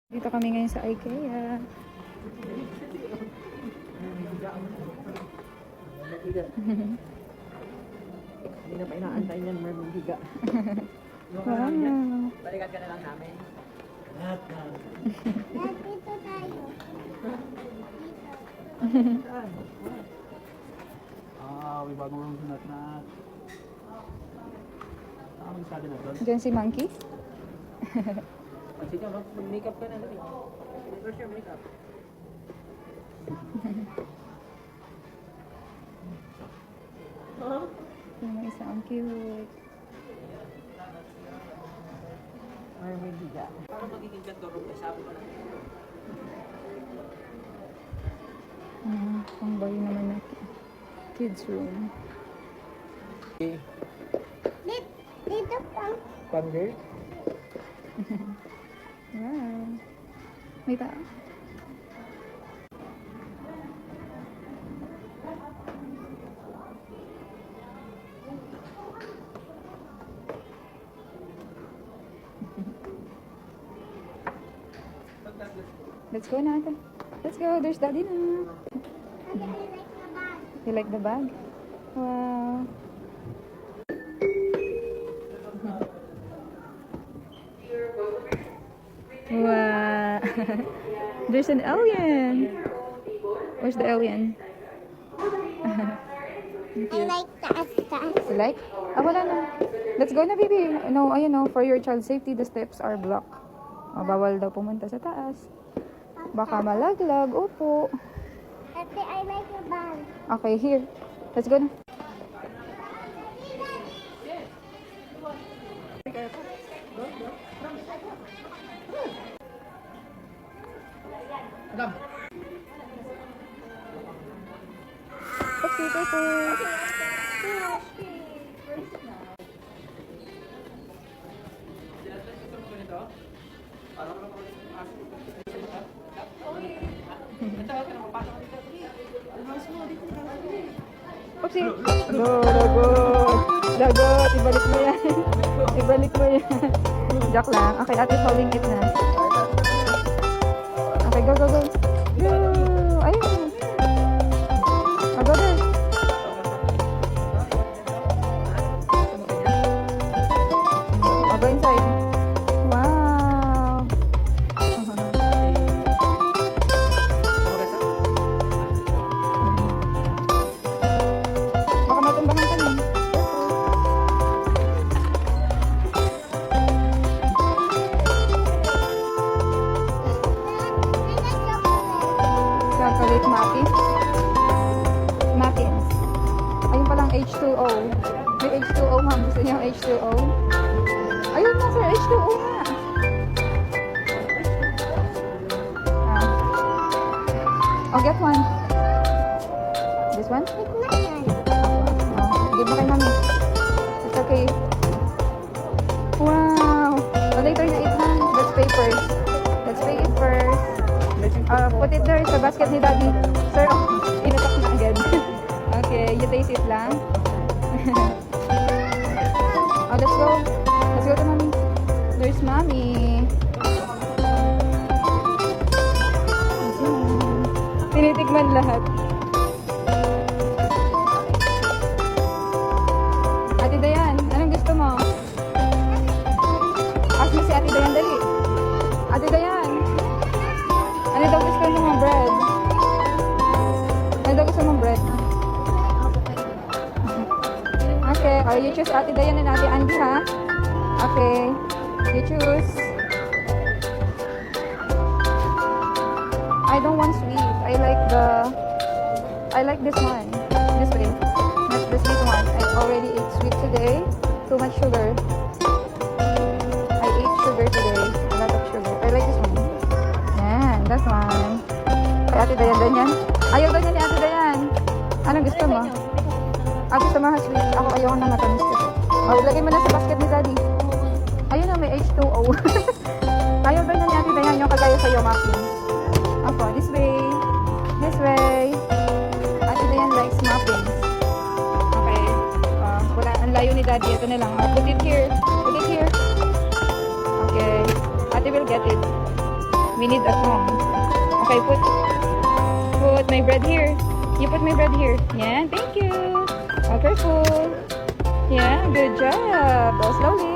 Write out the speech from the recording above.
Dito kami ngayon sa IKEA. Hindi na pa inaantay niyan, Mermaid Giga. Wow. Balikan ka na lang namin. Lahat na. Dito tayo. May bagong sunat na. Sabi na doon. Diyan si Monkey. Sige, mag-makeup ka na lang. Where's your makeup? Yung isa ang cute. Mermaid Giga. Paano magiging ganito room? Sabi ko na. Pang bayo naman na kids room. Okay. Dito pa. Pander? Wow. May tao. Let's go na ate. Let's go. There's daddy na. You like the bag? Wow. Wow. There's an alien. Where's the alien? I like taas. You like? Ah, wala na. Let's go na, baby. No, ayun no. For your child's safety, the steps are blocked. Oh, bawal daw pumunta sa taas. Baka malaglag. Opo. Ate, I like the bag. Okay, here. Let's go na. Adam! Okay, perfect. Oopsie. Lagot. Ibalik mo yan. Ibalik mo yan. Joke lang. Okay, ate, following it na. Okay, go, go, go. Go. Ayun. Oh, go there. Oh, go inside. Wow. Baka matumbahan ka na. Chocolate muffins. Muffins. Ayun palang H2O. May H2O, ma'am. Gusto niyo yung H2O? Ayun na, sir. H2O nga. Oh, get one. This one? Give mo kay mami. It's okay. Wow. Oh, later na eat na. Let's pay first. Let's pay it first. Put it there sa basket ni daddy. Sir, inatak na agad. Okay, you taste it lang. Oh, let's go. Let's go to mommy. There's mommy. Tinitigman lahat. Ate Dayan, anong gusto mo? Ask mo si Ate Dayan, dali. Ate Dayan. Ano daw gusto mong bread? Ano daw gusto mong bread? Okay, you choose Ate Dayan and Ate Andy, ha? Okay, you choose. I don't want sweet. I like this one. This way. Not the sweet one. I already ate sweet today. Too much sugar. I ate sugar today. A lot of sugar. I like this one. Yan, that one. Kay Ate Dayan, ganyan. Ayaw ganyan ni Ate Dayan. Anong gusto mo? Gusto mo sweet. Ako ayaw na matamis kasi. Oh, ilagay mo na sa basket ni Daddy. Ayun na, may H2O. Ayaw ganyan ni Ate Dayan yung kagaya sa'yo, muffins. Ako, this way. This way. Ate Dayan likes muffins. Okay. Wala, ang layo ni Daddy. Ito na lang. Put it here. Put it here. Okay. Ate will get it. We need a thong. Okay, put my bread here. You put my bread here. Yeah, thank you. Oh, careful. Yeah, good job. Oh, slowly.